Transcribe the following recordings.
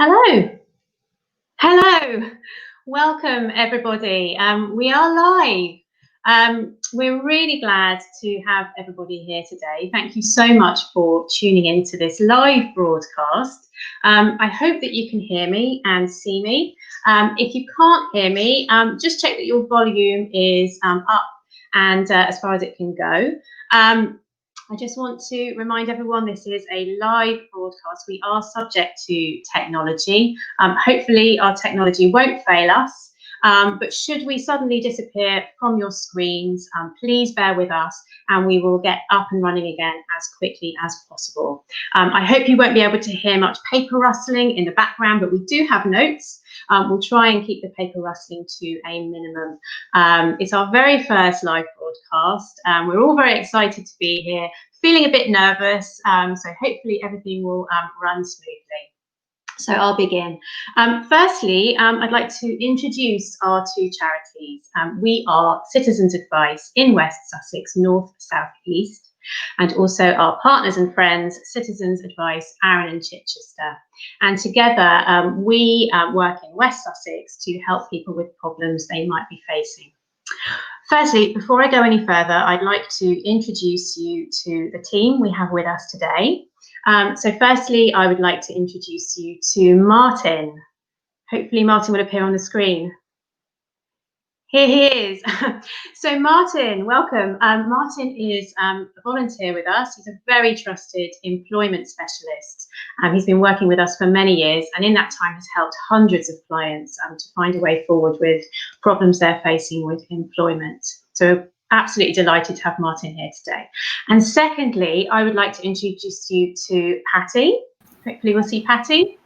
Hello. Hello. Welcome, everybody. We are live. We're really glad to have everybody here today. Thank you so much for tuning into this live broadcast. I hope that you can hear me and see me. If you can't hear me, just check that your volume is up and as far as it can go. I just want to remind everyone this is a live broadcast. We are subject to technology. Hopefully our technology won't fail us, but should we suddenly disappear from your screens, please bear with us and we will get up and running again as quickly as possible. I hope you won't be able to hear much paper rustling in the background, but we do have notes. We'll try and keep the paper rustling to a minimum. It's our very first live broadcast. We're all very excited to be here, feeling a bit nervous, so hopefully everything will run smoothly. So I'll begin. Firstly, I'd like to introduce our two charities. We are Citizens Advice in West Sussex, North, South, East, and also our partners and friends, Citizens Advice, Arun Chichester. And together we work in West Sussex to help people with problems they might be facing. Firstly, before I go any further, I'd like to introduce you to the team we have with us today. So firstly, I would like to introduce you to Martin. Hopefully Martin will appear on the screen. Here he is. So Martin, welcome. Martin is a volunteer with us. He's a very trusted employment specialist. He's been working with us for many years and in that time has helped hundreds of clients to find a way forward with problems they're facing with employment. So absolutely delighted to have Martin here today. And secondly, I would like to introduce you to Patty. Hopefully we'll see Patty.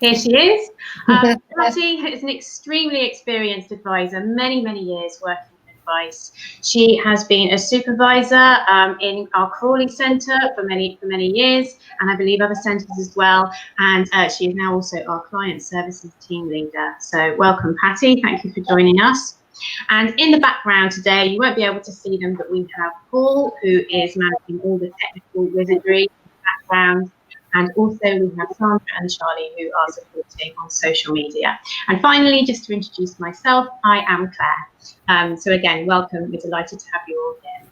Here she is. Patty is an extremely experienced advisor, many years working in advice. She has been a supervisor in our Crawley Centre for many years, and I believe other centres as well. And she is now also our client services team leader. So welcome, Patty. Thank you for joining us. And in the background today, you won't be able to see them, but we have Paul, who is managing all the technical wizardry in the background. And also we have Sandra and Charlie who are supporting on social media. And finally, just to introduce myself, I am Claire. So again, welcome, we're delighted to have you all here.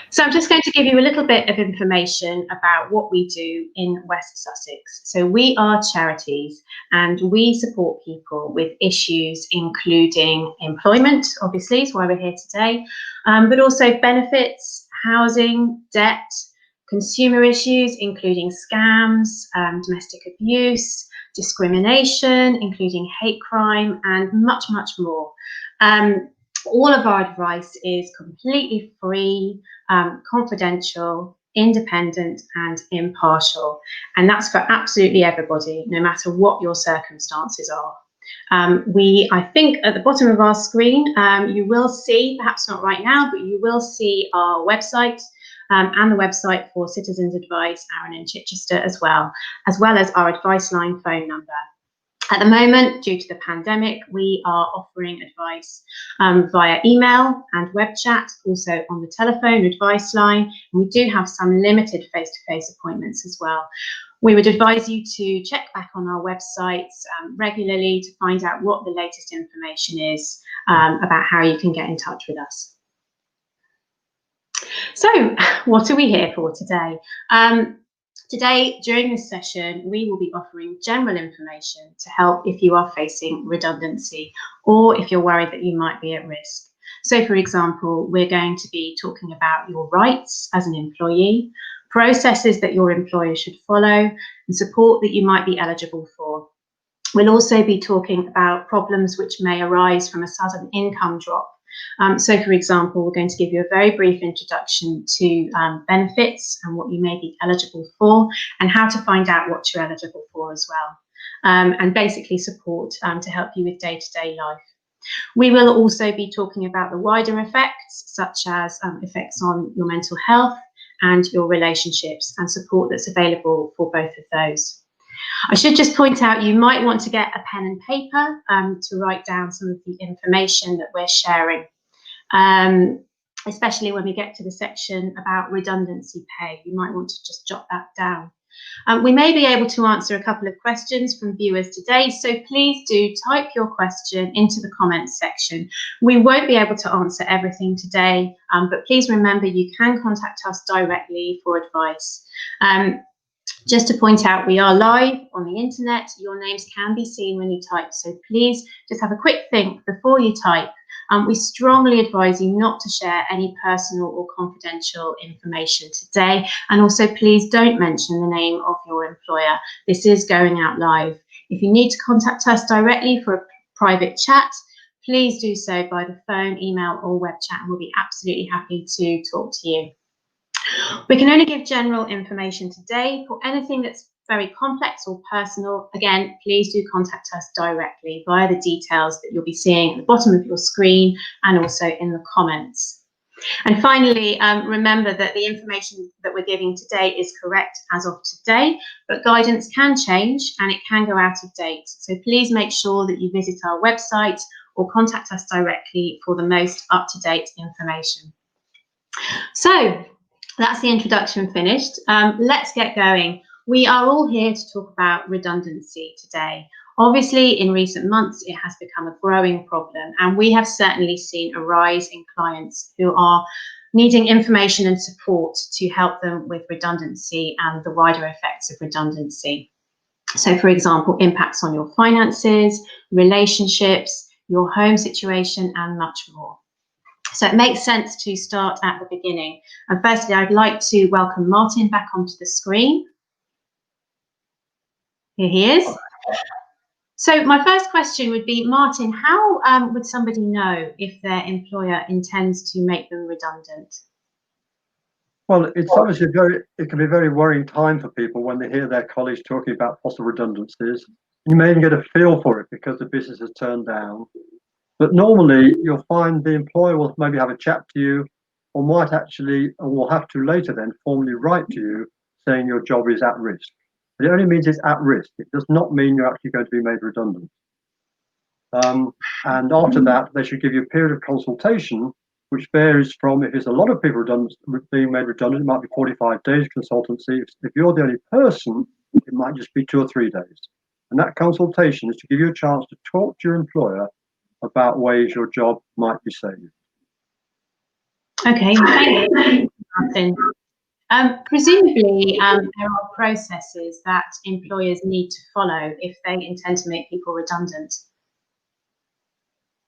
So I'm just going to give you a little bit of information about what we do in West Sussex. So we are charities and we support people with issues including employment, obviously, is why we're here today, but also benefits, housing, debt, consumer issues, including scams, domestic abuse, discrimination, including hate crime, and much more. All of our advice is completely free, confidential, independent, and impartial. And that's for absolutely everybody, no matter what your circumstances are. I think at the bottom of our screen, you will see, perhaps not right now, but you will see our website, and the website for Citizens Advice, Arun and Chichester as well as our advice line phone number. At the moment, due to the pandemic, we are offering advice via email and web chat, also on the telephone advice line, and we do have some limited face-to-face appointments as well. We would advise you to check back on our websites regularly to find out what the latest information is about how you can get in touch with us. So what are we here for today? Today, during this session, we will be offering general information to help if you are facing redundancy or if you're worried that you might be at risk. So, for example, we're going to be talking about your rights as an employee, processes that your employer should follow, and support that you might be eligible for. We'll also be talking about problems which may arise from a sudden income drop. So, for example, we're going to give you a very brief introduction to benefits and what you may be eligible for and how to find out what you're eligible for as well, and basically support to help you with day-to-day life. We will also be talking about the wider effects, such as effects on your mental health and your relationships, and support that's available for both of those. I should just point out you might want to get a pen and paper to write down some of the information that we're sharing, especially when we get to the section about redundancy pay. You might want to just jot that down. We may be able to answer a couple of questions from viewers today, so please do type your question into the comments section. We won't be able to answer everything today, but please remember you can contact us directly for advice. Just to point out, we are live on the internet. Your names can be seen when you type, so please just have a quick think before you type. We strongly advise you not to share any personal or confidential information today, and also please don't mention the name of your employer. This is going out live. If you need to contact us directly for a private chat, please do so by the phone, email or web chat, and we'll be absolutely happy to talk to you. We can only give general information today. For anything that's very complex or personal, again, please do contact us directly via the details that you'll be seeing at the bottom of your screen and also in the comments. And finally, remember that the information that we're giving today is correct as of today, but guidance can change and it can go out of date. So please make sure that you visit our website or contact us directly for the most up-to-date information. So that's the introduction finished. Let's get going. We are all here to talk about redundancy today. Obviously, in recent months, it has become a growing problem, and we have certainly seen a rise in clients who are needing information and support to help them with redundancy and the wider effects of redundancy. So, for example, impacts on your finances, relationships, your home situation, and much more. So it makes sense to start at the beginning. And firstly, I'd like to welcome Martin back onto the screen. Here he is. So my first question would be, Martin, how would somebody know if their employer intends to make them redundant? Well, it's obviously it can be a very worrying time for people when they hear their colleagues talking about possible redundancies. You may even get a feel for it because the business has turned down. But normally you'll find the employer will maybe have a chat to you, or might actually, or will have to later then formally write to you saying your job is at risk. It only means it's at risk. It does not mean you're actually going to be made redundant. And after that, they should give you a period of consultation, which varies from, if it's a lot of people being made redundant, it might be 45 days consultancy. If you're the only person, it might just be 2 or 3 days. And that consultation is to give you a chance to talk to your employer about ways your job might be saved. Okay, thank you, Martin. Presumably, there are processes that employers need to follow if they intend to make people redundant.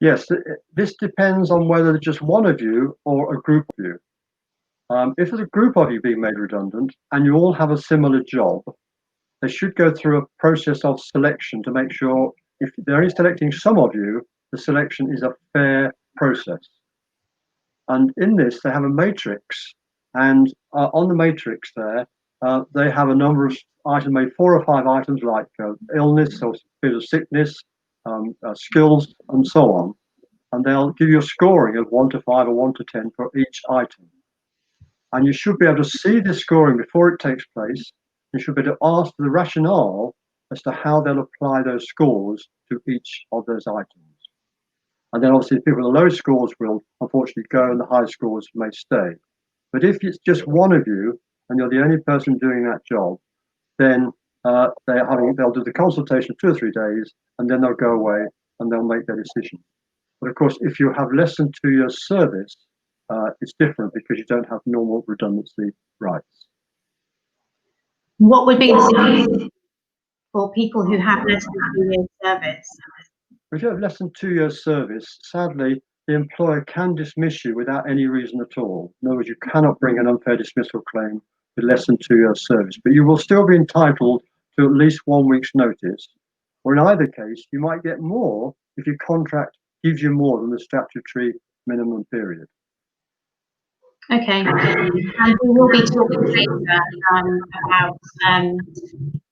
Yes, this depends on whether it's just one of you or a group of you. If there's a group of you being made redundant and you all have a similar job, they should go through a process of selection to make sure if they're only selecting some of you, the selection is a fair process. And in this, they have a matrix, and on the matrix there, they have a number of items, maybe 4 or 5 items like illness or bit of sickness, skills, and so on. And they'll give you a scoring of 1 to 5 or 1 to 10 for each item. And you should be able to see the scoring before it takes place. You should be able to ask the rationale as to how they'll apply those scores to each of those items. And then obviously people with the low scores will unfortunately go and the high scores may stay. But if it's just one of you and you're the only person doing that job, then they'll do the consultation 2 or 3 days and then they'll go away and they'll make their decision. But of course, if you have less than 2 years service, it's different because you don't have normal redundancy rights. What would be the solution for people who have less than 2 years service? If you have less than 2 years service, sadly, the employer can dismiss you without any reason at all. In other words, you cannot bring an unfair dismissal claim with less than 2 years service, but you will still be entitled to at least 1 week's notice. Or in either case, you might get more if your contract gives you more than the statutory minimum period. Okay, and we will be talking later about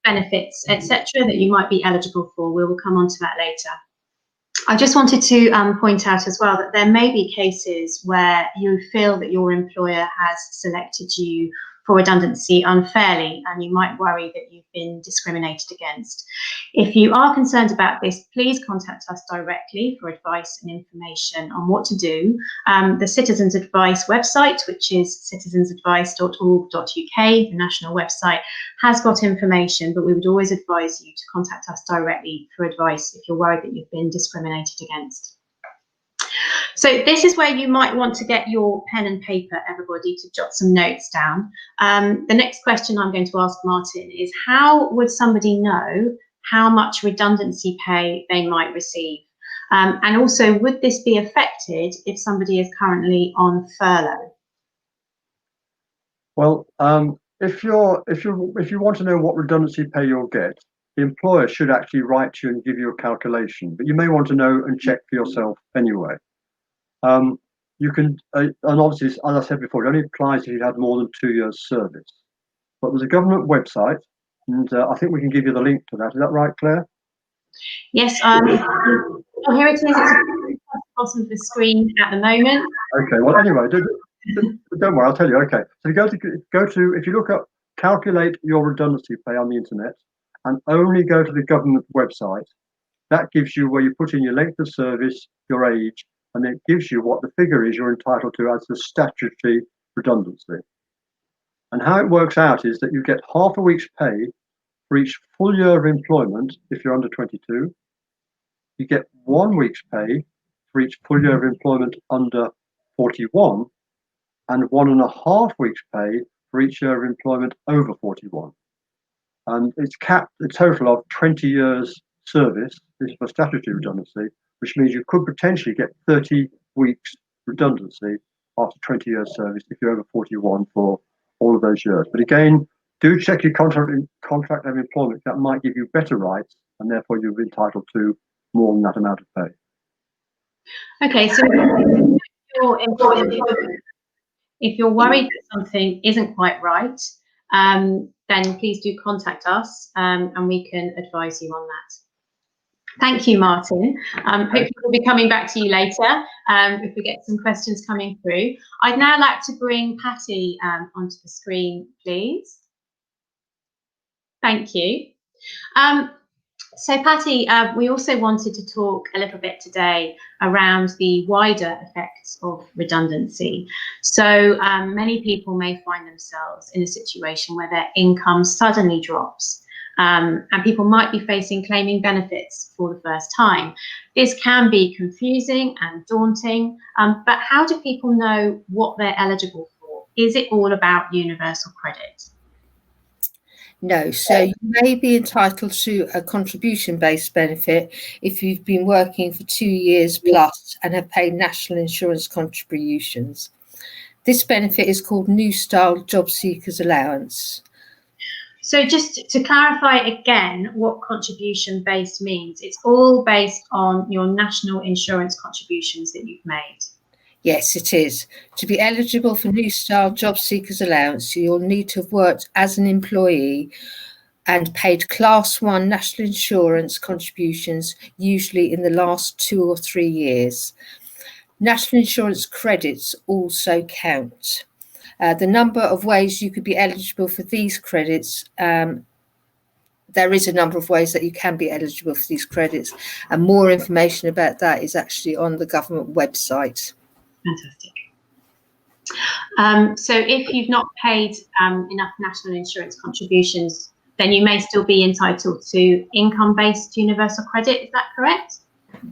benefits, etc., that you might be eligible for. We will come on to that later. I just wanted to point out as well that there may be cases where you feel that your employer has selected you for redundancy unfairly, and you might worry that you've been discriminated against. If you are concerned about this, please contact us directly for advice and information on what to do. The Citizens Advice website, which is citizensadvice.org.uk, the national website, has got information, but we would always advise you to contact us directly for advice if you're worried that you've been discriminated against. So this is where you might want to get your pen and paper, everybody, to jot some notes down. The next question I'm going to ask Martin is, how would somebody know how much redundancy pay they might receive? And also, would this be affected if somebody is currently on furlough? Well, if you want to know what redundancy pay you'll get, the employer should actually write to you and give you a calculation, but you may want to know and check for yourself anyway. You can, and obviously, as I said before, it only applies if you had more than 2 years service. But there's a government website, and I think we can give you the link to that. Is that right, Claire? Yes. Oh, here it is. It's at the bottom of the screen at the moment. Okay. Well, anyway, don't worry. I'll tell you. Okay. So if you look up calculate your redundancy pay on the internet, and only go to the government website, that gives you where you put in your length of service, your age, and it gives you what the figure is you're entitled to as the statutory redundancy. And how it works out is that you get half a week's pay for each full year of employment if you're under 22. You get 1 week's pay for each full year of employment under 41, and 1.5 weeks' pay for each year of employment over 41. And it's capped a total of 20 years service. This is for statutory redundancy, which means you could potentially get 30 weeks redundancy after 20 years service if you're over 41 for all of those years. But again, do check your contract of employment. That might give you better rights, and therefore you'll be entitled to more than that amount of pay. Okay, so if you're worried that something isn't quite right, then please do contact us, and we can advise you on that. Thank you, Martin. Hopefully we'll be coming back to you later if we get some questions coming through. I'd now like to bring Patty onto the screen, please. Thank you. So Patty, we also wanted to talk a little bit today around the wider effects of redundancy. So many people may find themselves in a situation where their income suddenly drops, and people might be claiming benefits for the first time. This can be confusing and daunting, but how do people know what they're eligible for? Is it all about universal credit? No, so you may be entitled to a contribution-based benefit if you've been working for 2 years plus and have paid national insurance contributions. This benefit is called New Style Job Seekers Allowance. So just to clarify again what contribution-based means, it's all based on your national insurance contributions that you've made. Yes, it is. To be eligible for New Style Job Seekers Allowance, you'll need to have worked as an employee and paid Class 1 national insurance contributions, usually in the last 2 or 3 years. National insurance credits also count. The number of ways you could be eligible for these credits, there is a number of ways that you can be eligible for these credits, and more information about that is actually on the government website. Fantastic. So if you've not paid enough national insurance contributions, then you may still be entitled to income-based universal credit. Is that correct?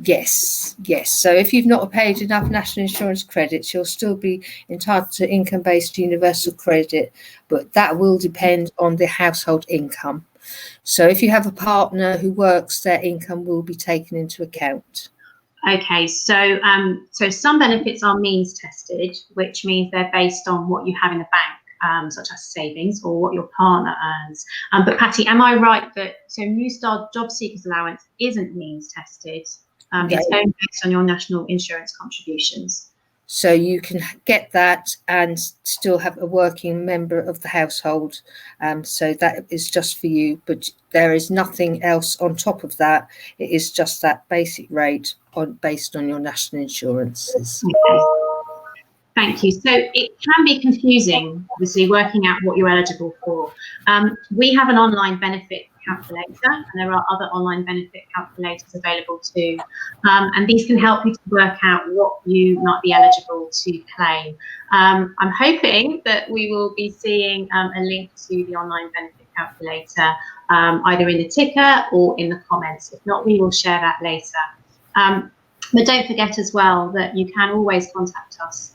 Yes. So if you've not paid enough national insurance credits, you'll still be entitled to income-based universal credit, but that will depend on the household income. So if you have a partner who works, their income will be taken into account. Okay, so some benefits are means tested, which means they're based on what you have in the bank, such as savings, or what your partner earns. But Patty, am I right that New Style Job Seekers Allowance isn't means tested? It's only based on your national insurance contributions. So you can get that and still have a working member of the household. So that is just for you, but there is nothing else on top of that. It is just that basic rate based on your national insurances. Okay. Thank you. So it can be confusing, obviously, working out what you're eligible for. We have an online benefit calculator, and there are other online benefit calculators available too. And these can help you to work out what you might be eligible to claim. I'm hoping that we will be seeing a link to the online benefit calculator either in the ticker or in the comments. If not, we will share that later. But don't forget as well that you can always contact us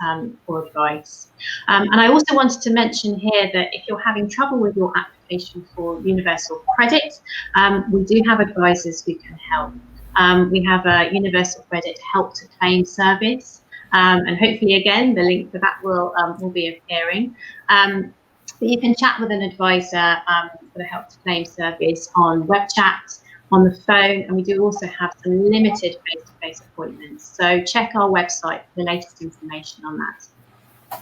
for advice. And I also wanted to mention here that if you're having trouble with your application for universal credit, we do have advisors who can help. We have a universal credit help to claim service, and hopefully again the link for that will be appearing. But you can chat with an advisor for the help to claim service on web chat, on the phone, and we do also have some limited face-to-face appointments. So check our website for the latest information on that.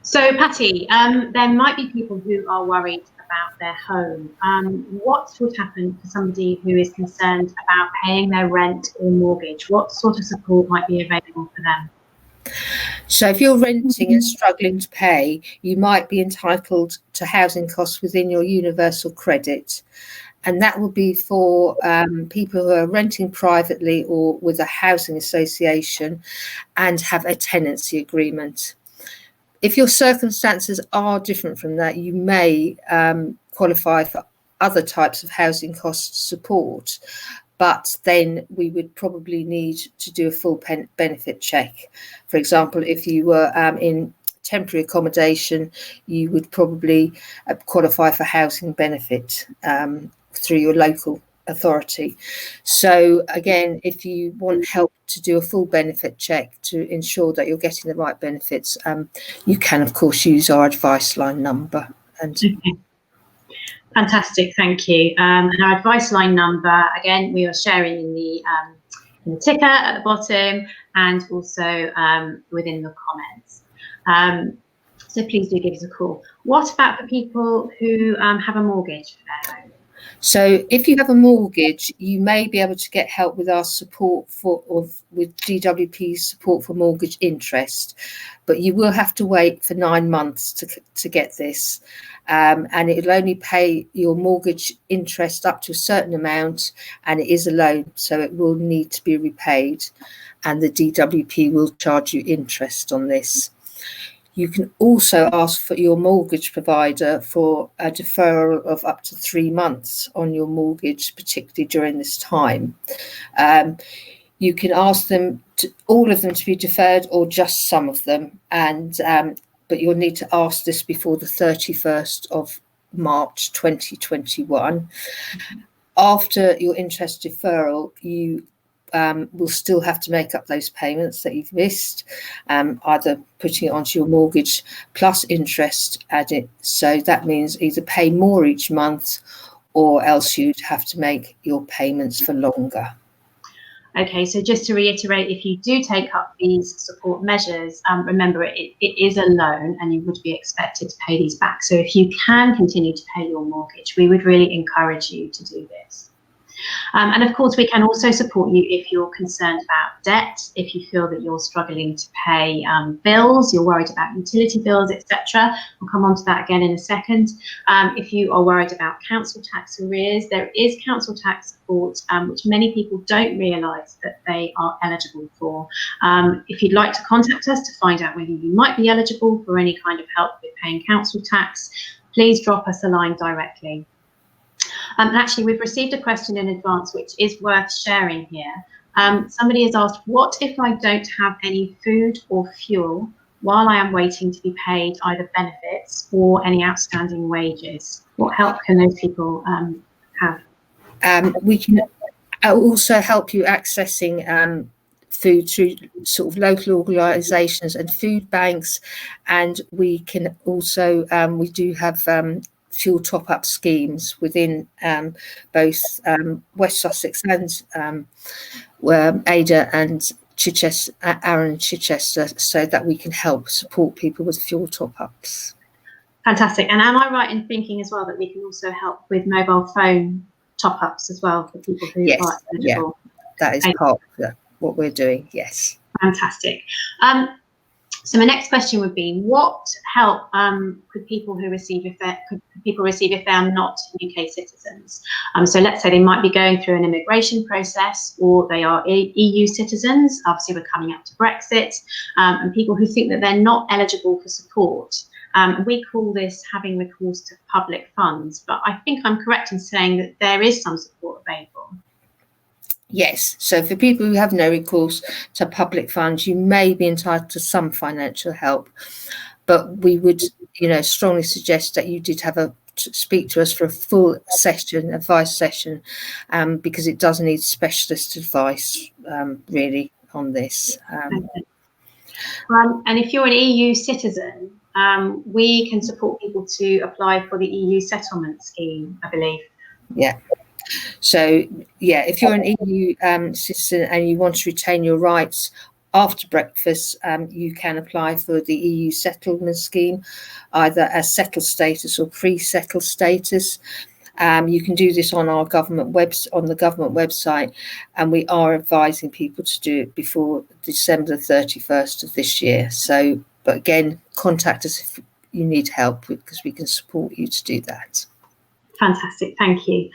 So Patty, there might be people who are worried about their home. What would happen for somebody who is concerned about paying their rent or mortgage? What sort of support might be available for them? So if you're renting and struggling to pay, you might be entitled to housing costs within your universal credit. And that will be for people who are renting privately or with a housing association and have a tenancy agreement. If your circumstances are different from that, you may qualify for other types of housing cost support, but then we would probably need to do a full benefit check. For example, if you were in temporary accommodation, you would probably qualify for housing benefit through your local authority. So again, if you want help to do a full benefit check to ensure that you're getting the right benefits, you can of course use our advice line number. And okay. Fantastic, thank you. And our advice line number, again, we are sharing in the ticker at the bottom and also within the comments. So please do give us a call. What about the people who have a mortgage for their home? So if you have a mortgage, you may be able to get help with our support with DWP's support for mortgage interest, but you will have to wait for 9 months to get this. And it will only pay your mortgage interest up to a certain amount, and it is a loan, so it will need to be repaid, and the DWP will charge you interest on this. You can also ask for your mortgage provider for a deferral of up to 3 months on your mortgage, particularly during this time. You can ask them all of them to be deferred or just some of them, and but you'll need to ask this before the 31st of March 2021. After your interest deferral, you will still have to make up those payments that you've missed, either putting it onto your mortgage plus interest added. So that means either pay more each month or else you'd have to make your payments for longer. Okay, so just to reiterate, if you do take up these support measures, remember it is a loan and you would be expected to pay these back. So if you can continue to pay your mortgage, we would really encourage you to do this. And of course, we can also support you if you're concerned about debt, if you feel that you're struggling to pay bills, you're worried about utility bills, etc. We'll come on to that again in a second. If you are worried about council tax arrears, there is council tax support, which many people don't realise that they are eligible for. If you'd like to contact us to find out whether you might be eligible for any kind of help with paying council tax, please drop us a line directly. And actually, we've received a question in advance, which is worth sharing here. Somebody has asked, what if I don't have any food or fuel while I am waiting to be paid either benefits or any outstanding wages? What help can those people have? We can also help you accessing food through sort of local organisations and food banks, and we can also we do have fuel top-up schemes within both West Sussex and Ada and Chichester, Arun Chichester, so that we can help support people with fuel top-ups. Fantastic. And am I right in thinking as well that we can also help with mobile phone top-ups as well for people who are eligible? Yeah, that is part of what we're doing, yes. Fantastic. So my next question would be, what help could people receive if they are not UK citizens? So let's say they might be going through an immigration process, or they are EU citizens. Obviously, we're coming up to Brexit, and people who think that they're not eligible for support. We call this having recourse to public funds, but I think I'm correct in saying that there is some support available. Yes, so for people who have no recourse to public funds, you may be entitled to some financial help, but we would, strongly suggest that you did speak to us for a full session, advice session, because it does need specialist advice, really, on this. And if you're an EU citizen, we can support people to apply for the EU settlement scheme, I believe. Yeah. So, yeah, if you're an EU citizen and you want to retain your rights after breakfast, you can apply for the EU settlement scheme, either as settled status or pre-settled status. You can do this on our government website, and we are advising people to do it before December 31st of this year. So, but again, contact us if you need help, because we can support you to do that. Fantastic, thank you.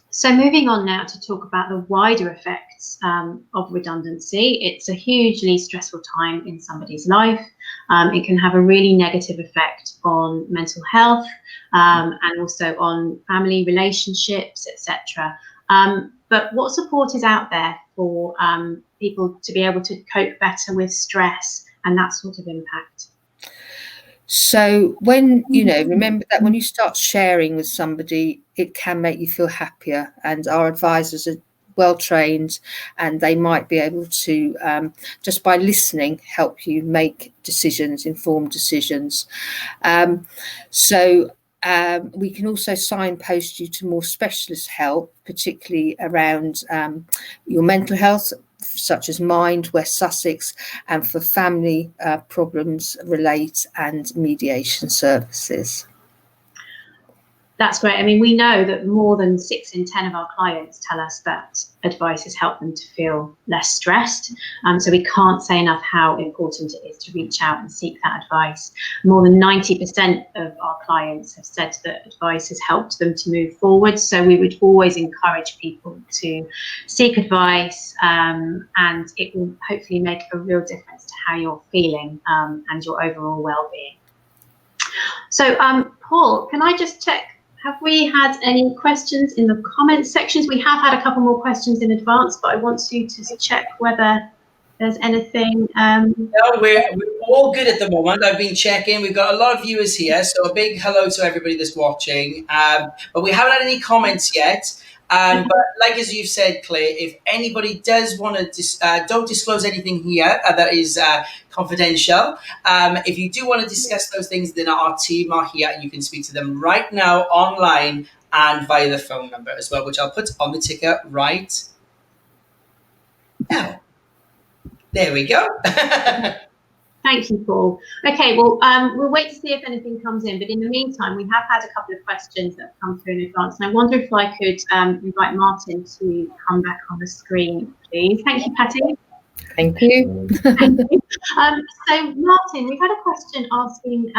So moving on now to talk about the wider effects of redundancy. It's a hugely stressful time in somebody's life. It can have a really negative effect on mental health and also on family relationships, etc. But what support is out there for people to be able to cope better with stress and that sort of impact? So when, remember that when you start sharing with somebody, it can make you feel happier, and our advisors are well trained, and they might be able to, just by listening, help you make informed decisions. We can also signpost you to more specialist help, particularly around your mental health, such as Mind, West Sussex, and for family problems, Relate, and mediation services. That's great. I mean, we know that more than 6 in 10 of our clients tell us that advice has helped them to feel less stressed. So we can't say enough how important it is to reach out and seek that advice. More than 90% of our clients have said that advice has helped them to move forward. So we would always encourage people to seek advice, and it will hopefully make a real difference to how you're feeling and your overall well-being. So, Paul, can I just check? Have we had any questions in the comments sections? We have had a couple more questions in advance, but I want you to check whether there's anything. No, we're all good at the moment. I've been checking. We've got a lot of viewers here, so a big hello to everybody that's watching. But we haven't had any comments yet. But like as you've said, Claire, if anybody does want to, don't disclose anything here that is confidential. If you do want to discuss those things, then our team are here and you can speak to them right now online and via the phone number as well, which I'll put on the ticker right now. There we go. Thank you, Paul. Okay, well, we'll wait to see if anything comes in, but in the meantime, we have had a couple of questions that have come through in advance, and I wonder if I could invite Martin to come back on the screen, please. Thank you, Patty. Thank you. Thank you. So, Martin, we've had a question asking,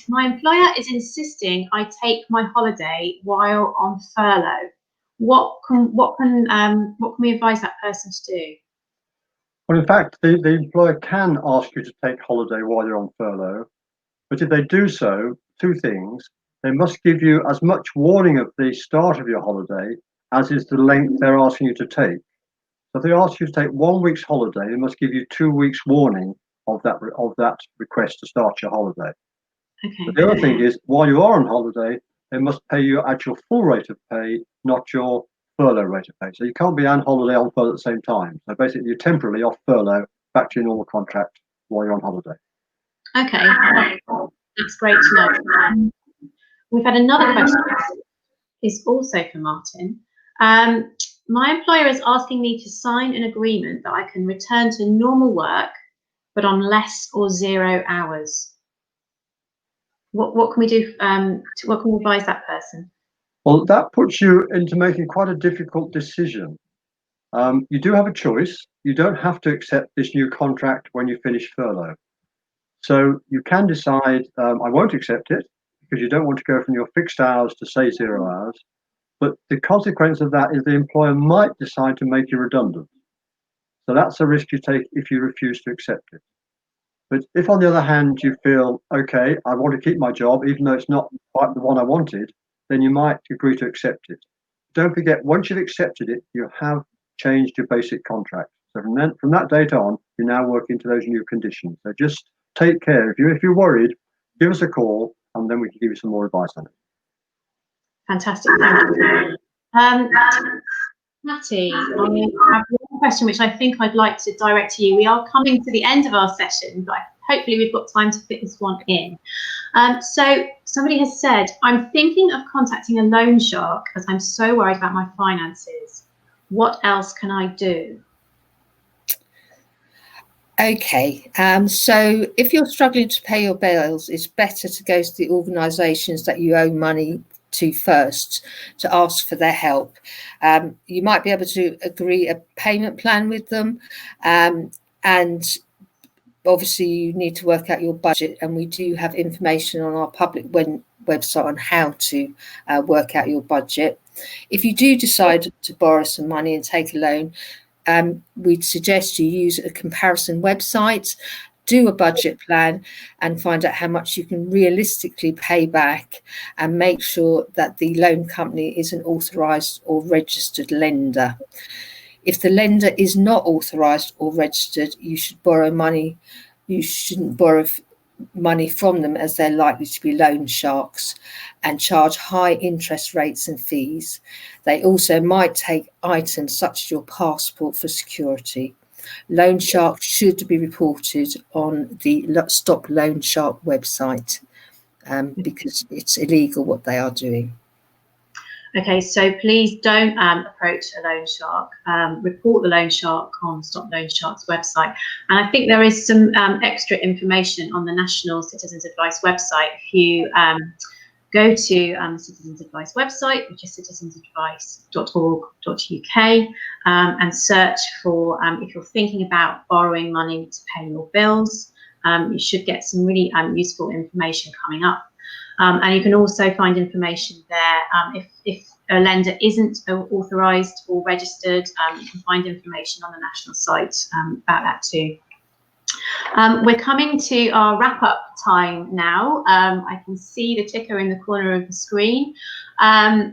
my employer is insisting I take my holiday while on furlough. What can we advise that person to do? Well, in fact, the employer can ask you to take holiday while you're on furlough, but if they do so, 2 things. They must give you as much warning of the start of your holiday as is the length they're asking you to take. So if they ask you to take 1 week's holiday, they must give you 2 weeks warning of that request to start your holiday. Okay. But the other thing is, while you are on holiday, they must pay you at your full rate of pay, not your furlough rate of pay. So you can't be on holiday on furlough at the same time. So basically you're temporarily off furlough back to your normal contract while you're on holiday. Okay, that's great to know. We've had another question. It's also for Martin. My employer is asking me to sign an agreement that I can return to normal work, but on less or 0 hours. What can we do? What can we advise that person? Well, that puts you into making quite a difficult decision. You do have a choice. You don't have to accept this new contract when you finish furlough. So you can decide, I won't accept it, because you don't want to go from your fixed hours to say 0 hours. But the consequence of that is the employer might decide to make you redundant. So that's a risk you take if you refuse to accept it. But if, on the other hand, you feel, okay, I want to keep my job, even though it's not quite the one I wanted, then you might agree to accept it. Don't forget, once you've accepted it, you have changed your basic contract. So from that date on, you now work into those new conditions. So just take care. If you're worried, give us a call, and then we can give you some more advice on it. Fantastic, thank you. Matty, I have one question which I think I'd like to direct to you. We are coming to the end of our session, but hopefully we've got time to fit this one in. So somebody has said, I'm thinking of contacting a loan shark as I'm so worried about my finances. What else can I do? Okay, so if you're struggling to pay your bills, it's better to go to the organisations that you owe money to first to ask for their help. You might be able to agree a payment plan with them, and obviously you need to work out your budget, and we do have information on our public website on how to work out your budget. If you do decide to borrow some money and take a loan, we'd suggest you use a comparison website, do a budget plan, and find out how much you can realistically pay back, and make sure that the loan company is an authorised or registered lender. If the lender is not authorised or registered, you should borrow money. You shouldn't borrow money from them, as they're likely to be loan sharks and charge high interest rates and fees. They also might take items such as your passport for security. Loan sharks should be reported on the Stop Loan Shark website, because it's illegal what they are doing. Okay, so please don't approach a loan shark. Report the loan shark on Stop Loan Shark's website. And I think there is some extra information on the National Citizens Advice website. If you go to the Citizens Advice website, which is citizensadvice.org.uk, and search for, if you're thinking about borrowing money to pay your bills, you should get some really useful information coming up. And you can also find information there if a lender isn't authorised or registered. You can find information on the national site about that too. We're coming to our wrap-up time now. I can see the ticker in the corner of the screen. I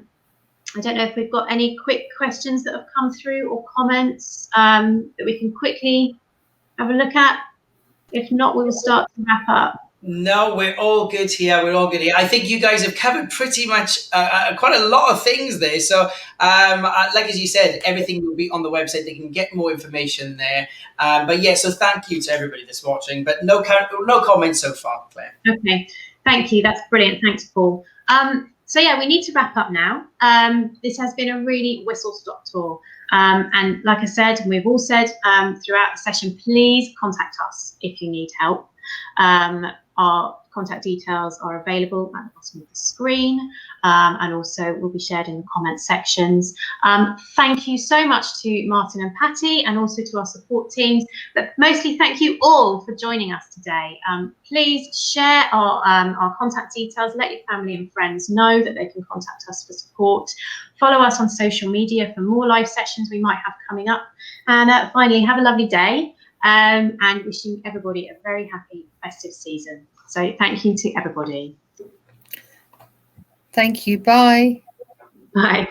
don't know if we've got any quick questions that have come through or comments that we can quickly have a look at. If not, we will start to wrap up. No, we're all good here. We're all good here. I think you guys have covered pretty much quite a lot of things there. So, like as you said, everything will be on the website. They can get more information there. But yeah, so thank you to everybody that's watching. But no comments so far, Claire. Okay, thank you. That's brilliant. Thanks, Paul. So yeah, we need to wrap up now. This has been a really whistle-stop tour. And like I said, and we've all said throughout the session, please contact us if you need help. Our contact details are available at the bottom of the screen, and also will be shared in the comment sections. Thank you so much to Martin and Patty, and also to our support teams, but mostly thank you all for joining us today. Please share our contact details, let your family and friends know that they can contact us for support. Follow us on social media for more live sessions we might have coming up. And finally, have a lovely day. And wishing everybody a very happy festive season. So thank you to everybody. Thank you. Bye. Bye.